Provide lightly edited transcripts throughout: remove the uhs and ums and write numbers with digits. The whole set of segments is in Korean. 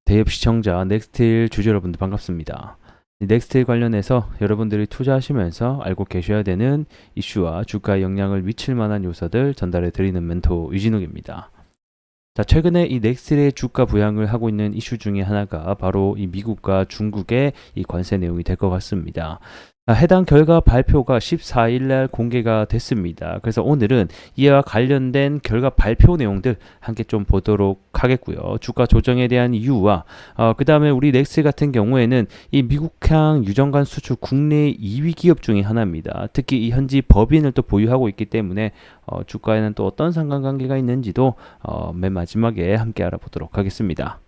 대입 시청자 넥스틸 주주 여러분들 반갑습니다. 넥스틸 관련해서 여러분들이 투자하시면서 알고 계셔야 되는 이슈와 주가에 영향을 미칠 만한 요소들 전달해 드리는 멘토 유진욱입니다. 자, 최근에 이 넥스틸의 주가 부양을 하고 있는 이슈 중에 하나가 바로 이 미국과 중국의 이 관세 내용이 될 것 같습니다. 해당 결과 발표가 14일 날 공개가 됐습니다. 그래서 오늘은 이와 관련된 결과 발표 내용들 함께 좀 보도록 하겠고요. 주가 조정에 대한 이유와 그 다음에 우리 넥스 같은 경우에는 이 미국향 유정관 수출 국내 2위 기업 중에 하나입니다. 특히 이 현지 법인을 또 보유하고 있기 때문에 주가에는 또 어떤 상관관계가 있는지도 맨 마지막에 함께 알아보도록 하겠습니다.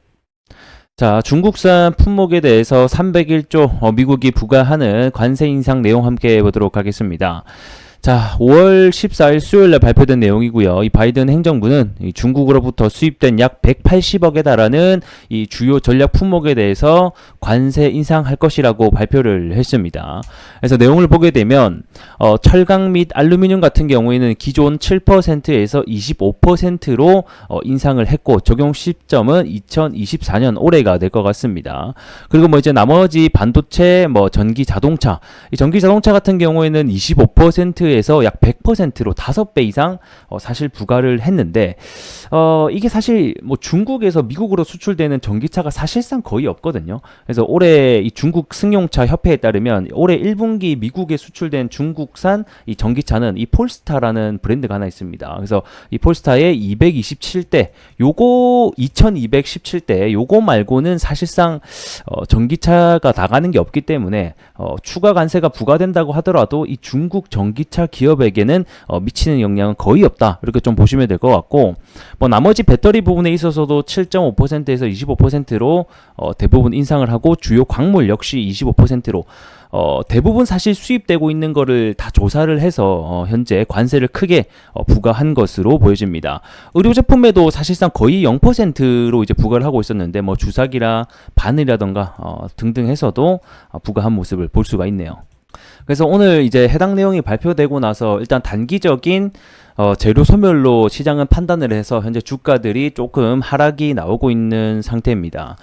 자, 중국산 품목에 대해서 301조 미국이 부과하는 관세 인상 내용 함께 보도록 하겠습니다. 자, 5월 14일 수요일날 발표된 내용이고요. 이 바이든 행정부는 이 중국으로부터 수입된 약 180억에 달하는 이 주요 전략 품목에 대해서 관세 인상할 것이라고 발표를 했습니다. 그래서 내용을 보게 되면 철강 및 알루미늄 같은 경우에는 기존 7%에서 25%로 인상을 했고 적용 시점은 2024년 올해가 될 것 같습니다. 그리고 뭐 이제 나머지 반도체, 뭐 전기 자동차, 이 전기 자동차 같은 경우에는 25%에 에서 약 100%로 5배 이상 사실 부과를 했는데 이게 사실 뭐 중국에서 미국으로 수출되는 전기차가 사실상 거의 없거든요. 그래서 올해 이 중국 승용차 협회에 따르면 올해 1분기 미국에 수출된 중국산 이 전기차는 이 폴스타라는 브랜드가 하나 있습니다. 그래서 이 폴스타의 227대 요거 2217대 요거 말고는 사실상 전기차가 나가는 게 없기 때문에 추가 관세가 부과된다고 하더라도 이 중국 전기차 기업에게는 미치는 영향은 거의 없다. 이렇게 좀 보시면 될 것 같고 뭐 나머지 배터리 부분에 있어서도 7.5%에서 25%로 대부분 인상을 하고 주요 광물 역시 25%로 대부분 사실 수입되고 있는 거를 다 조사를 해서 현재 관세를 크게 부과한 것으로 보여집니다. 의료 제품에도 사실상 거의 0%로 이제 부과를 하고 있었는데 뭐 주사기라 바늘이라던가 등등 해서도 부과한 모습을 볼 수가 있네요. 그래서 오늘 이제 해당 내용이 발표되고 나서 일단 단기적인 재료 소멸로 시장은 판단을 해서 현재 주가들이 조금 하락이 나오고 있는 상태입니다.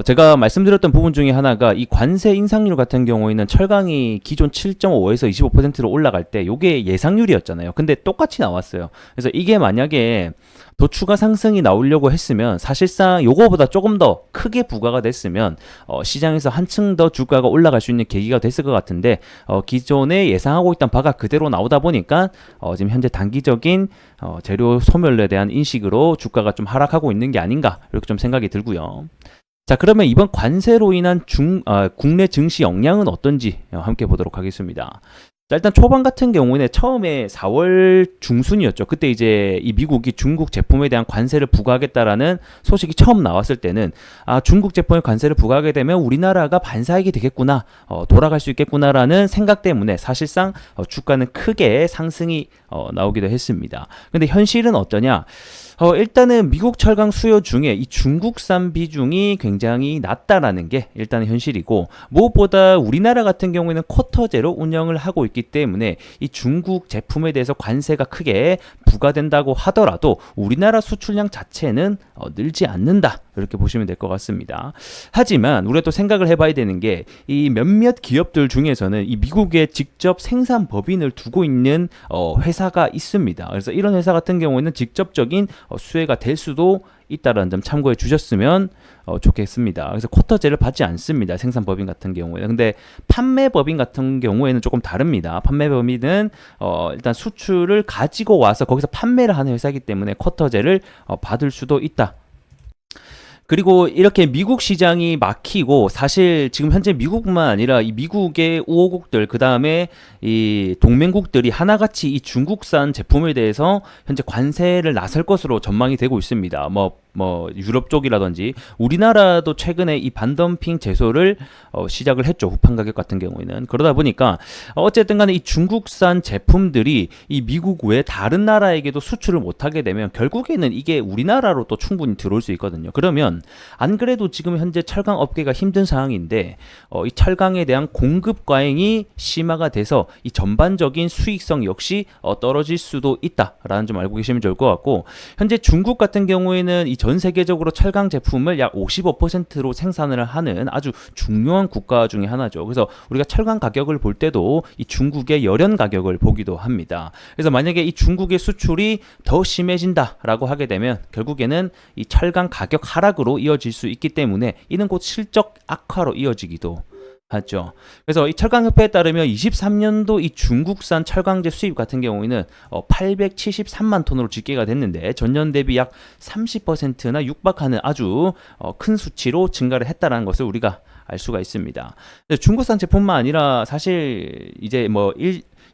제가 말씀드렸던 부분 중에 하나가 이 관세 인상률 같은 경우에는 철강이 기존 7.5에서 25%로 올라갈 때 이게 예상률이었잖아요. 근데 똑같이 나왔어요. 그래서 이게 만약에 더 추가 상승이 나오려고 했으면 사실상 요거보다 조금 더 크게 부과가 됐으면 시장에서 한층 더 주가가 올라갈 수 있는 계기가 됐을 것 같은데 기존에 예상하고 있던 바가 그대로 나오다 보니까 지금 현재 단기적인 재료 소멸에 대한 인식으로 주가가 좀 하락하고 있는 게 아닌가 이렇게 좀 생각이 들고요. 자, 그러면 이번 관세로 인한 국내 증시 영향은 어떤지 함께 보도록 하겠습니다. 자, 일단 초반 같은 경우는 처음에 4월 중순이었죠. 그때 이제 이 미국이 중국 제품에 대한 관세를 부과하겠다라는 소식이 처음 나왔을 때는 중국 제품에 관세를 부과하게 되면 우리나라가 반사이익이 되겠구나, 돌아갈 수 있겠구나라는 생각 때문에 사실상 주가는 크게 상승이 나오기도 했습니다. 근데 현실은 어떠냐? 일단은 미국 철강 수요 중에 이 중국산 비중이 굉장히 낮다라는 게 일단은 현실이고 무엇보다 우리나라 같은 경우에는 쿼터제로 운영을 하고 있기 때문에 이 중국 제품에 대해서 관세가 크게 부과된다고 하더라도 우리나라 수출량 자체는 늘지 않는다. 이렇게 보시면 될 것 같습니다. 하지만 우리가 또 생각을 해봐야 되는 게 이 몇몇 기업들 중에서는 이 미국에 직접 생산 법인을 두고 있는 회사가 있습니다. 그래서 이런 회사 같은 경우에는 직접적인 수혜가 될 수도 있다는 점 참고해 주셨으면 좋겠습니다. 그래서 쿼터제를 받지 않습니다. 생산 법인 같은 경우에는. 근데 판매 법인 같은 경우에는 조금 다릅니다. 판매 법인은 일단 수출을 가지고 와서 거기서 판매를 하는 회사이기 때문에 쿼터제를 받을 수도 있다. 그리고 이렇게 미국 시장이 막히고 사실 지금 현재 미국만 아니라 이 미국의 우호국들 그 다음에 이 동맹국들이 하나같이 이 중국산 제품에 대해서 현재 관세를 나설 것으로 전망이 되고 있습니다. 뭐 유럽 쪽이라든지 우리나라도 최근에 이 반덤핑 제소를 시작을 했죠. 후판 가격 같은 경우에는. 그러다 보니까 어쨌든 간에 이 중국산 제품들이 이 미국 외 다른 나라에게도 수출을 못하게 되면 결국에는 이게 우리나라로 또 충분히 들어올 수 있거든요. 그러면 안 그래도 지금 현재 철강 업계가 힘든 상황인데 이 철강에 대한 공급 과잉이 심화가 돼서 이 전반적인 수익성 역시 떨어질 수도 있다라는 점 알고 계시면 좋을 것 같고 현재 중국 같은 경우에는 이 전 세계적으로 철강 제품을 약 55%로 생산을 하는 아주 중요한 국가 중에 하나죠. 그래서 우리가 철강 가격을 볼 때도 이 중국의 열연 가격을 보기도 합니다. 그래서 만약에 이 중국의 수출이 더 심해진다라고 하게 되면 결국에는 이 철강 가격 하락으로 이어질 수 있기 때문에 이는 곧 실적 악화로 이어지기도 하죠. 그래서 이 철강협회에 따르면 23년도 이 중국산 철강제 수입 같은 경우에는 873만 톤으로 집계가 됐는데 전년 대비 약 30%나 육박하는 아주 큰 수치로 증가를 했다는 것을 우리가 알 수가 있습니다. 중국산 제품만 아니라 사실 이제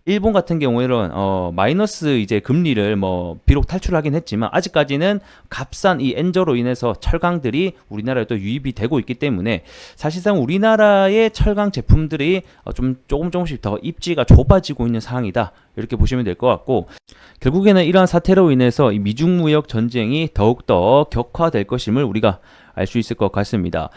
일본 같은 경우에는 마이너스 이제 금리를 비록 탈출하긴 했지만 아직까지는 값싼 이 엔저로 인해서 철강들이 우리나라에 또 유입이 되고 있기 때문에 사실상 우리나라의 철강 제품들이 좀 조금씩 더 입지가 좁아지고 있는 상황이다. 이렇게 보시면 될 것 같고 결국에는 이러한 사태로 인해서 이 미중 무역 전쟁이 더욱더 격화될 것임을 우리가 알 수 있을 것 같습니다.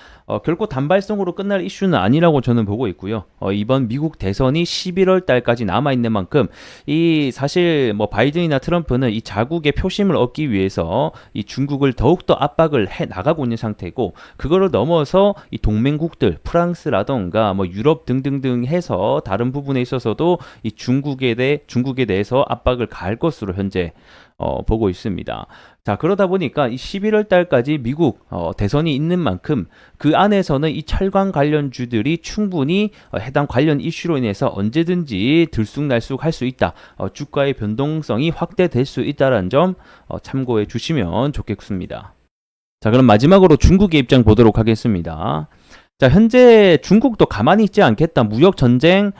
결코 단발성으로 끝날 이슈는 아니라고 저는 보고 있고요. 이번 미국 대선이 11월 달까지 남아 있는 만큼 이 사실 바이든이나 트럼프는 이 자국의 표심을 얻기 위해서 이 중국을 더욱더 압박을 해 나가고 있는 상태고 그거를 넘어서 이 동맹국들 프랑스라던가 유럽 등등등 해서 다른 부분에 있어서도 이 중국에 대해서 압박을 가할 것으로 현재 보고 있습니다. 자, 그러다 보니까 이 11월 달까지 미국 대선이 있는 만큼 그 안에서는 이 철강 관련주들이 충분히 해당 관련 이슈로 인해서 언제든지 들쑥날쑥 할 수 있다. 주가의 변동성이 확대될 수 있다는 점 참고해 주시면 좋겠습니다. 자, 그럼 마지막으로 중국의 입장 보도록 하겠습니다. 자, 현재 중국도 가만히 있지 않겠다. 무역 전쟁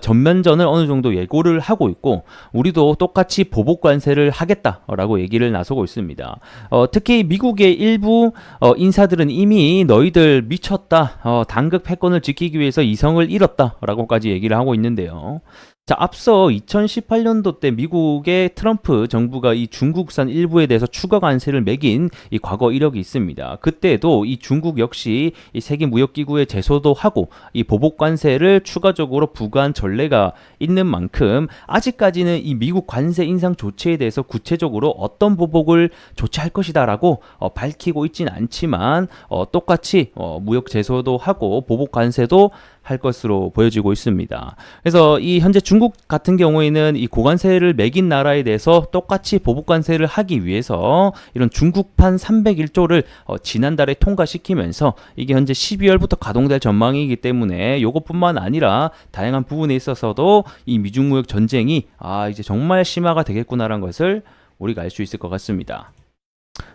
전면전을 어느 정도 예고를 하고 있고 우리도 똑같이 보복 관세를 하겠다라고 얘기를 나서고 있습니다. 특히 미국의 일부 인사들은 이미 너희들 미쳤다. 단극 패권을 지키기 위해서 이성을 잃었다라고까지 얘기를 하고 있는데요. 자, 앞서 2018년도 때 미국의 트럼프 정부가 이 중국산 일부에 대해서 추가 관세를 매긴 이 과거 이력이 있습니다. 그때도 이 중국 역시 이 세계무역기구에 제소도 하고 이 보복 관세를 추가적으로 부과한 전례가 있는 만큼 아직까지는 이 미국 관세 인상 조치에 대해서 구체적으로 어떤 보복을 조치할 것이다라고 밝히고 있진 않지만 똑같이 무역 제소도 하고 보복 관세도 할 것으로 보여지고 있습니다. 그래서 이 현재 중국 같은 경우에는 이 고관세를 매긴 나라에 대해서 똑같이 보복관세를 하기 위해서 이런 중국판 301조를 지난달에 통과시키면서 이게 현재 12월부터 가동될 전망이기 때문에 이것뿐만 아니라 다양한 부분에 있어서도 이 미중 무역 전쟁이 이제 정말 심화가 되겠구나라는 것을 우리가 알 수 있을 것 같습니다.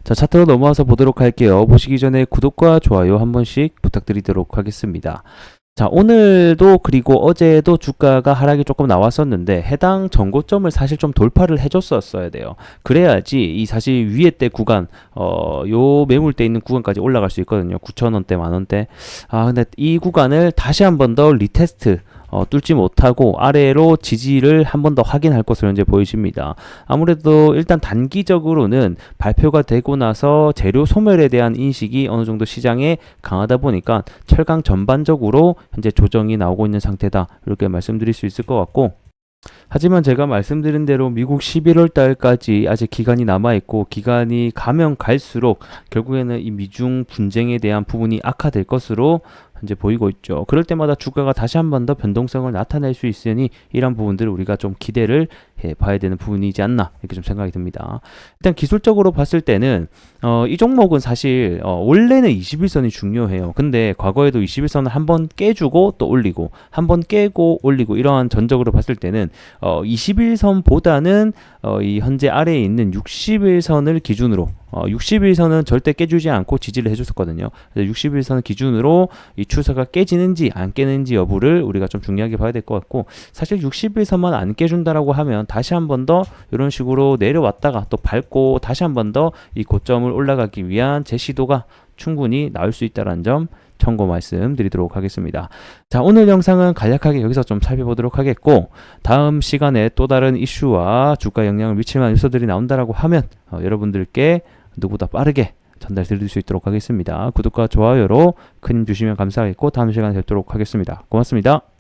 자, 차트로 넘어와서 보도록 할게요. 보시기 전에 구독과 좋아요 한 번씩 부탁드리도록 하겠습니다. 자, 오늘도 그리고 어제도 주가가 하락이 조금 나왔었는데 해당 전고점을 사실 좀 돌파를 해줬었어야 돼요. 그래야지 이 사실 위에 때 구간 요 매물대 있는 구간까지 올라갈 수 있거든요. 9,000원대, 만원대. 근데 이 구간을 다시 한 번 더 리테스트 뚫지 못하고 아래로 지지를 한 번 더 확인할 것으로 현재 보이십니다. 아무래도 일단 단기적으로는 발표가 되고 나서 재료 소멸에 대한 인식이 어느 정도 시장에 강하다 보니까 철강 전반적으로 현재 조정이 나오고 있는 상태다. 이렇게 말씀드릴 수 있을 것 같고 하지만 제가 말씀드린 대로 미국 11월 달까지 아직 기간이 남아있고 기간이 가면 갈수록 결국에는 이 미중 분쟁에 대한 부분이 악화될 것으로 현재 보이고 있죠. 그럴 때마다 주가가 다시 한 번 더 변동성을 나타낼 수 있으니 이런 부분들을 우리가 좀 기대를 봐야 되는 부분이지 않나 이렇게 좀 생각이 듭니다. 일단 기술적으로 봤을 때는 이 종목은 사실 원래는 21선이 중요해요. 근데 과거에도 21선을 한번 깨주고 또 올리고 한번 깨고 올리고 이러한 전적으로 봤을 때는 21선보다는 이 현재 아래에 있는 61선을 기준으로 61선은 절대 깨주지 않고 지지를 해줬었거든요. 그래서 61선을 기준으로 이 추세가 깨지는지 안 깨는지 여부를 우리가 좀 중요하게 봐야 될 것 같고 사실 61선만 안 깨준다라고 하면 다시 한 번 더 이런 식으로 내려왔다가 또 밟고 다시 한 번 더 이 고점을 올라가기 위한 제시도가 충분히 나올 수 있다는 점 참고 말씀드리도록 하겠습니다. 자, 오늘 영상은 간략하게 여기서 좀 살펴보도록 하겠고 다음 시간에 또 다른 이슈와 주가 영향을 미칠 만한 요소들이 나온다라고 하면 여러분들께 누구보다 빠르게 전달 드릴 수 있도록 하겠습니다. 구독과 좋아요로 큰 힘 주시면 감사하겠고 다음 시간에 뵙도록 하겠습니다. 고맙습니다.